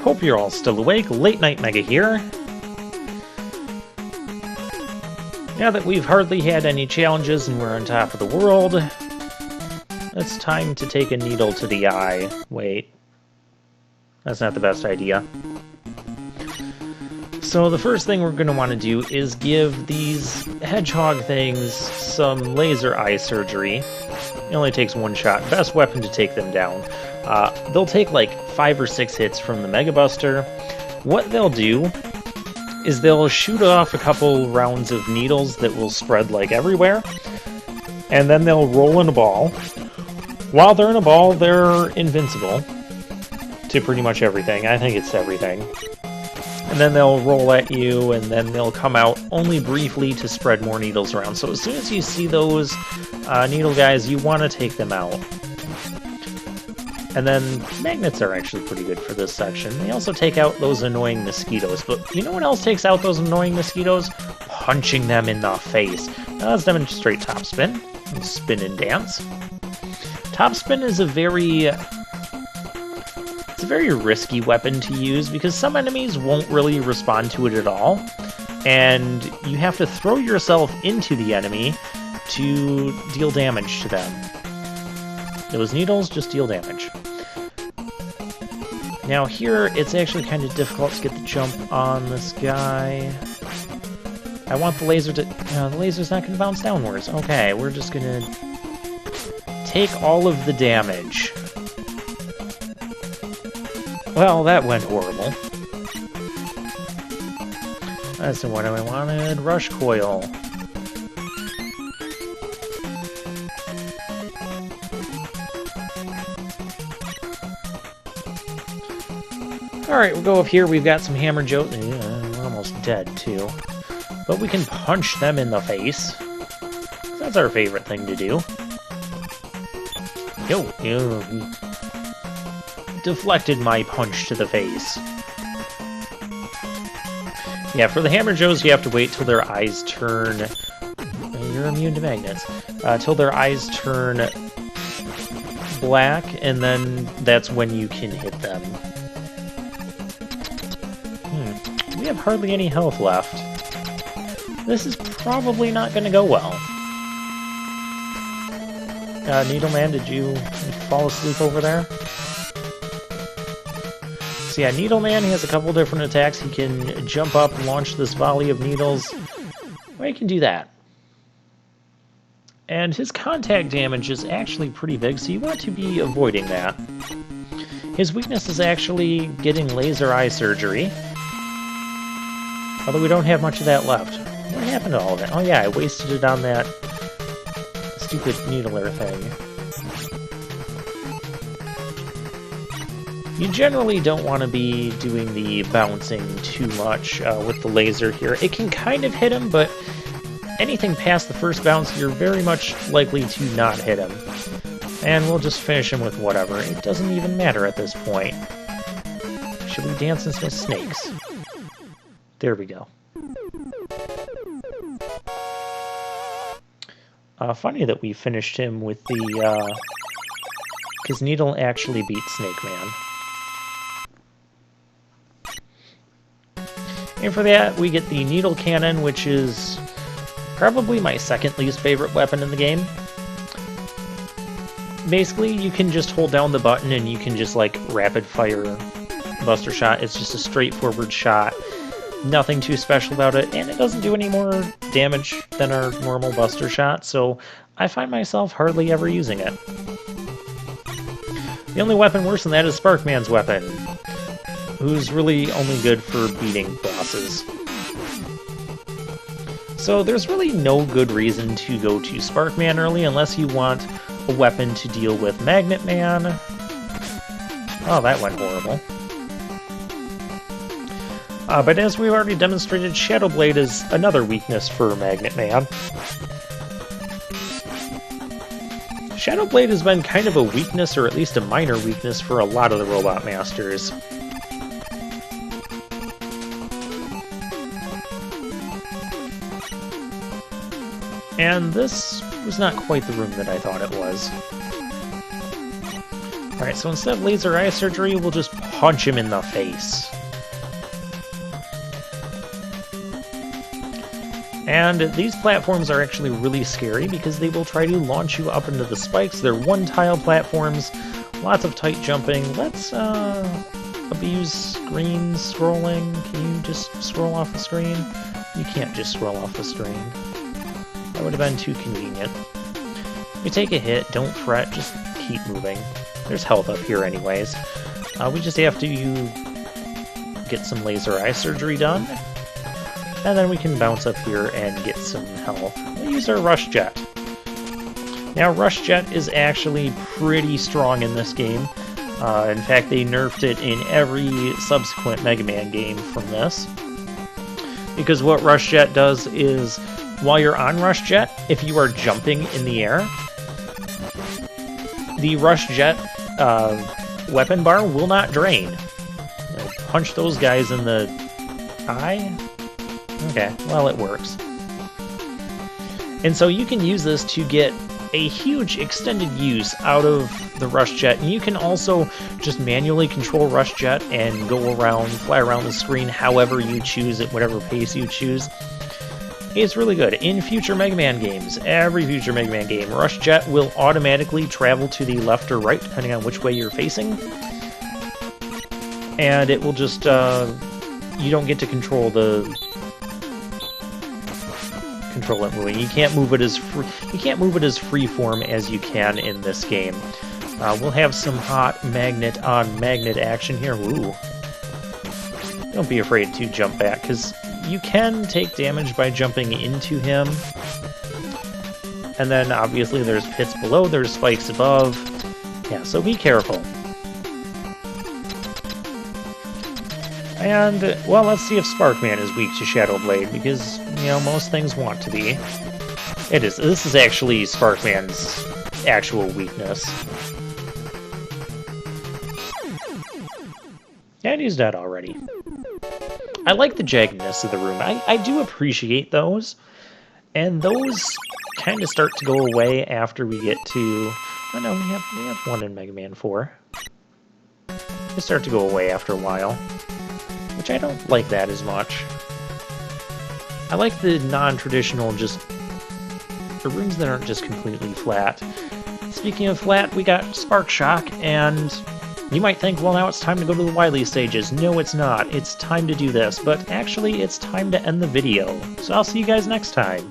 Hope you're all still awake. Late Night Mega here. Now that we've hardly had any challenges and we're on top of the world, it's time to take a needle to the eye. Wait. That's not the best idea. So the first thing we're going to want to do is give these hedgehog things some laser eye surgery. It only takes one shot. Best weapon to take them down. They'll take like 5 or 6 hits from the Mega Buster. What they'll do is they'll shoot off a couple rounds of needles that will spread like everywhere, and then they'll roll in a ball. While they're in a ball, they're invincible to pretty much everything. I think it's everything. And then they'll roll at you, and then they'll come out only briefly to spread more needles around. So as soon as you see those needle guys, you want to take them out. And then magnets are actually pretty good for this section. They also take out those annoying mosquitoes. But you know what else takes out those annoying mosquitoes? Punching them in the face. Now let's demonstrate top spin. Spin and dance. Top spin is a very risky weapon to use because some enemies won't really respond to it at all. And you have to throw yourself into the enemy to deal damage to them. Those needles just deal damage. Now here, it's actually kind of difficult to get the jump on this guy. I want the laser to... the laser's not going to bounce downwards. Okay, we're just going to take all of the damage. Well, that went horrible. That's the one I wanted. Rush Coil. Alright, we'll go up here. We've got some Hammer Joe. We're almost dead, too. But we can punch them in the face. That's our favorite thing to do. Yo, he deflected my punch to the face. Yeah, for the Hammer Joes, you have to wait till their eyes turn... You're immune to magnets. Till their eyes turn black, and then that's when you can hit them. We have hardly any health left. This is probably not going to go well. Needleman, did you fall asleep over there? So yeah, Needleman, he has a couple different attacks. He can jump up and launch this volley of needles. Or he can do that. And his contact damage is actually pretty big, so you want to be avoiding that. His weakness is actually getting laser eye surgery. Although we don't have much of that left. What happened to all of it? Oh yeah, I wasted it on that stupid needler thing. You generally don't want to be doing the bouncing too much with the laser here. It can kind of hit him, but anything past the first bounce, you're very much likely to not hit him. And we'll just finish him with whatever. It doesn't even matter at this point. Should we dance in some snakes? There we go. Funny that we finished him with the, because Needle actually beat Snake Man. And for that, we get the Needle Cannon, which is probably my second least favorite weapon in the game. Basically, you can just hold down the button and you can just, like, rapid fire Buster Shot. It's just a straightforward shot. Nothing too special about it, and it doesn't do any more damage than our normal Buster Shot, so I find myself hardly ever using it. The only weapon worse than that is Sparkman's weapon, who's really only good for beating bosses. So there's really no good reason to go to Sparkman early unless you want a weapon to deal with Magnet Man. Oh, that went horrible. But as we've already demonstrated, Shadow Blade is another weakness for Magnet Man. Shadow Blade has been kind of a weakness, or at least a minor weakness, for a lot of the Robot Masters. And this was not quite the room that I thought it was. Alright, so instead of laser eye surgery, we'll just punch him in the face. And these platforms are actually really scary because they will try to launch you up into the spikes. They're one-tile platforms, lots of tight jumping. Let's abuse screen scrolling. Can you just scroll off the screen? You can't just scroll off the screen. That would have been too convenient. We take a hit, don't fret, just keep moving. There's health up here anyways. We just have to get some laser eye surgery done. And then we can bounce up here and get some health. We'll use our Rush Jet. Now, Rush Jet is actually pretty strong in this game. In fact, they nerfed it in every subsequent Mega Man game from this. Because what Rush Jet does is, while you're on Rush Jet, if you are jumping in the air, the Rush Jet weapon bar will not drain. Punch those guys in the eye? Okay, well, it works. And so you can use this to get a huge extended use out of the Rush Jet, and you can also just manually control Rush Jet and go around, fly around the screen however you choose at whatever pace you choose. It's really good. In future Mega Man games, every future Mega Man game, Rush Jet will automatically travel to the left or right, depending on which way you're facing. And it will just, you don't get to control it moving. You can't move it as freeform as you can in this game. We'll have some hot magnet on magnet action here. Ooh. Don't be afraid to jump back, because you can take damage by jumping into him. And then obviously there's pits below, there's spikes above. Yeah, so be careful. And, well, let's see if Sparkman is weak to Shadow Blade, because, you know, most things want to be. It is. This is actually Sparkman's actual weakness. And he's dead already. I like the jaggedness of the room. I do appreciate those. And those kind of start to go away after we get to... Oh no, we have one in Mega Man 4. They start to go away after a while. Which I don't like that as much. I like the non-traditional, just... the rooms that aren't just completely flat. Speaking of flat, we got Spark Shock, and... you might think, well, now it's time to go to the Wily stages. No, it's not. It's time to do this. But actually, it's time to end the video. So I'll see you guys next time.